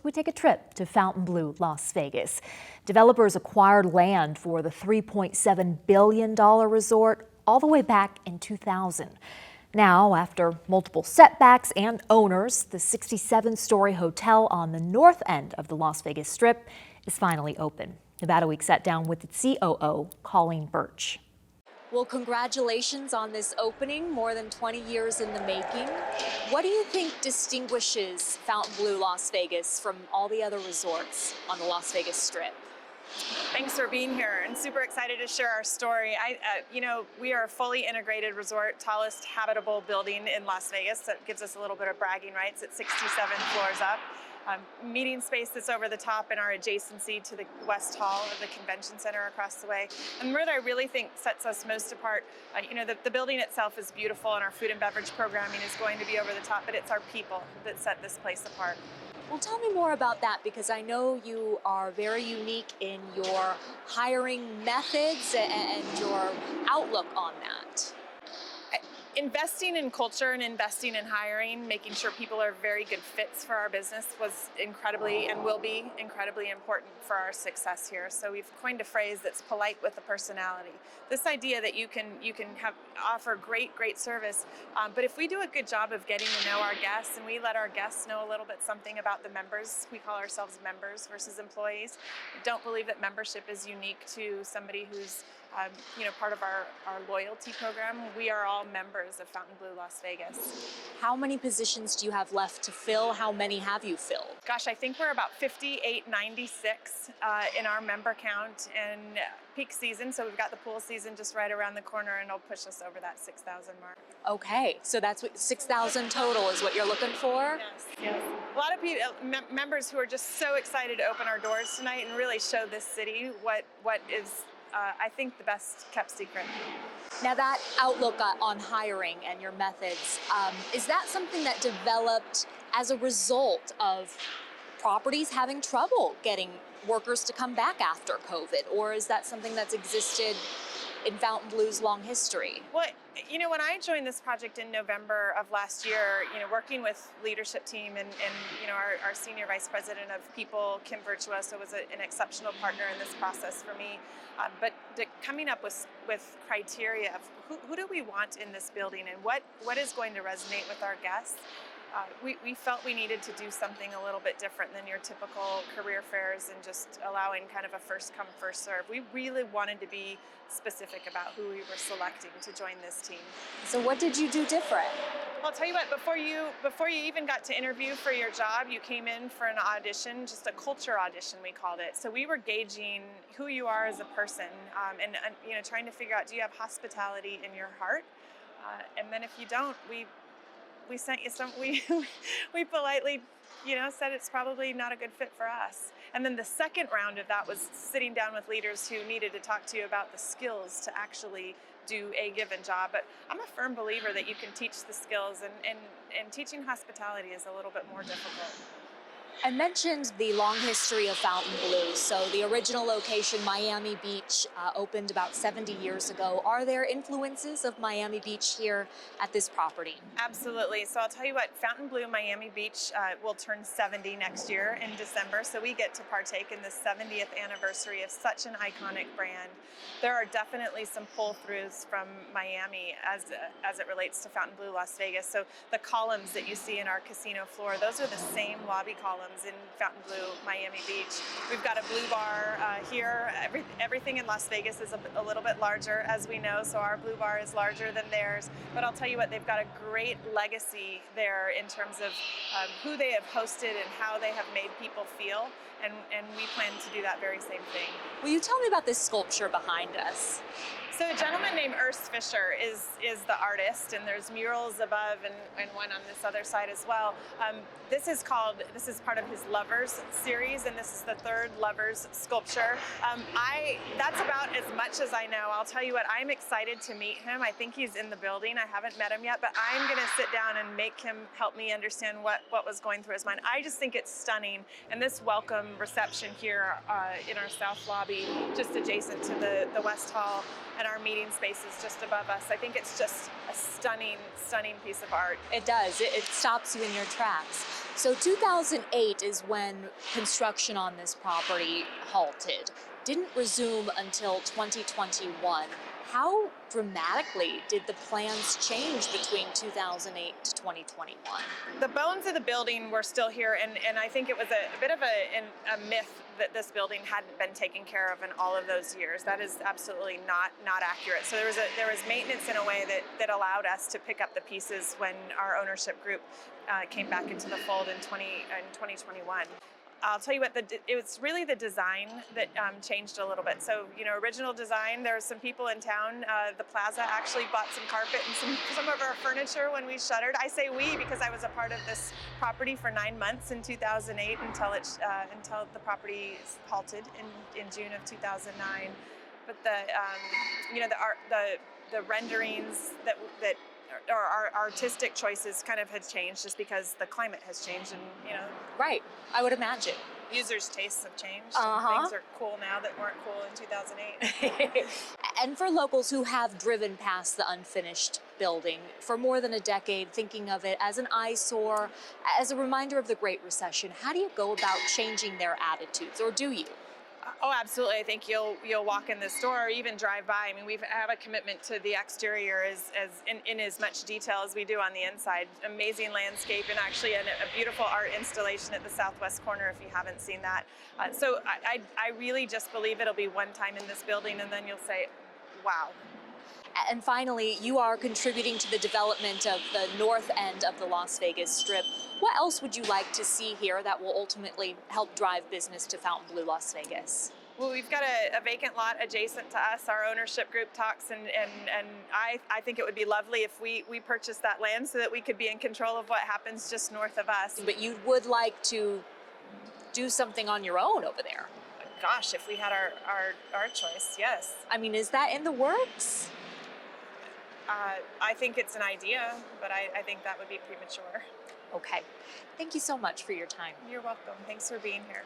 we take a trip to Fontainebleau, Las Vegas. Developers acquired land for the $3.7 billion resort all the way back in 2000. Now, after multiple setbacks and owners, the 67-story hotel on the north end of the Las Vegas Strip is finally open. Nevada Week sat down with its COO, Colleen Birch. Well, congratulations on this opening, more than 20 years in the making. What do you think distinguishes Fontainebleau, Las Vegas from all the other resorts on the Las Vegas Strip? Thanks for being here and super excited to share our story. We are a fully integrated resort, tallest habitable building in Las Vegas. That gives us a little bit of bragging rights at 67 floors up. Meeting space that's over the top in our adjacency to the West Hall of the Convention Center across the way. And what I really think sets us most apart, the building itself is beautiful and our food and beverage programming is going to be over the top, but it's our people that set this place apart. Well, tell me more about that, because I know you are very unique in your hiring methods and your outlook on that. Investing in culture and investing in hiring, making sure people are very good fits for our business was incredibly and will be incredibly important for our success here. So we've coined a phrase that's polite with a personality. This idea that you can offer great service, but if we do a good job of getting to know our guests and we let our guests know a little bit something about the members, we call ourselves members versus employees. I don't believe that membership is unique to somebody who's part of our loyalty program. We are all members of Fontainebleau, Las Vegas. How many positions do you have left to fill? How many have you filled? Gosh, I think we're about 5896 in our member count in peak season. So we've got the pool season just right around the corner and it'll push us over that 6,000 mark. Okay, so that's what 6,000 total is what you're looking for? Yes. A lot of people, members who are just so excited to open our doors tonight and really show this city what is I think the best kept secret. Now, that outlook on hiring and your methods, is that something that developed as a result of properties having trouble getting workers to come back after COVID, or is that something that's existed in Fontainebleau's long history? Well, when I joined this project in November of last year, working with leadership team and our senior vice president of people, Kim Virtuoso, was an exceptional partner in this process for me. But coming up with criteria of who do we want in this building and what is going to resonate with our guests. We felt we needed to do something a little bit different than your typical career fairs and just allowing kind of a first come, first serve. We really wanted to be specific about who we were selecting to join this team. So what did you do different? Well, I'll tell you what, before you even got to interview for your job, you came in for an audition, just a culture audition, we called it. So we were gauging who you are as a person and trying to figure out, do you have hospitality in your heart? And then if you don't, we sent you some, we politely, said it's probably not a good fit for us. And then the second round of that was sitting down with leaders who needed to talk to you about the skills to actually do a given job. But I'm a firm believer that you can teach the skills, and teaching hospitality is a little bit more difficult. I mentioned the long history of Fontainebleau. So the original location, Miami Beach, opened about 70 years ago. Are there influences of Miami Beach here at this property? Absolutely. So I'll tell you what, Fontainebleau Miami Beach will turn 70 next year in December. So we get to partake in the 70th anniversary of such an iconic brand. There are definitely some pull-throughs from Miami as it relates to Fontainebleau, Las Vegas. So the columns that you see in our casino floor, those are the same lobby columns in Fontainebleau, Miami Beach. We've got a blue bar here. Everything in Las Vegas is a little bit larger, as we know, so our blue bar is larger than theirs. But I'll tell you what, they've got a great legacy there in terms of who they have hosted and how they have made people feel, and we plan to do that very same thing. Will you tell me about this sculpture behind us? So a gentleman named Ernst Fisher is the artist, and there's murals above and one on this other side as well. This is part of his Lovers series, and this is the third Lovers sculpture. That's about as much as I know. I'll tell you what, I'm excited to meet him. I think he's in the building. I haven't met him yet, but I'm gonna sit down and make him help me understand what was going through his mind. I just think it's stunning, and this welcome reception here in our south lobby, just adjacent to the West Hall, and our meeting space is just above us. I think it's just a stunning piece of art. It does. It stops you in your tracks. So 2008 2008 is when construction on this property halted. Didn't resume until 2021. How dramatically did the plans change between 2008 to 2021? The bones of the building were still here, and I think it was a bit of a myth that this building hadn't been taken care of in all of those years. That is absolutely not accurate. So there was maintenance in a way that allowed us to pick up the pieces when our ownership group came back into the fold in 2021. I'll tell you what, it was really the design that changed a little bit. So, original design, there were some people in town. The plaza actually bought some carpet and some of our furniture when we shuttered. I say we because I was a part of this property for 9 months in 2008 until the property halted in June of 2009. But the renderings that or our artistic choices kind of had changed just because the climate has changed, and Right, I would imagine. users' tastes have changed. Uh-huh. Things are cool now that weren't cool in 2008. And for locals who have driven past the unfinished building for more than a decade, thinking of it as an eyesore, as a reminder of the Great Recession, how do you go about changing their attitudes, or do you? Oh, absolutely. I think you'll walk in the store or even drive by. I mean, we have a commitment to the exterior in as much detail as we do on the inside. Amazing landscape, and actually a beautiful art installation at the southwest corner if you haven't seen that. So I really just believe it'll be one time in this building, and then you'll say, wow. And finally, you are contributing to the development of the north end of the Las Vegas Strip. What else would you like to see here that will ultimately help drive business to Fontainebleau, Las Vegas? Well, we've got a vacant lot adjacent to us. Our ownership group talks, and I think it would be lovely if we purchased that land so that we could be in control of what happens just north of us. But you would like to do something on your own over there? Gosh, if we had our choice, yes. I mean, is that in the works? I think it's an idea, but I think that would be premature. Okay. Thank you so much for your time. You're welcome. Thanks for being here.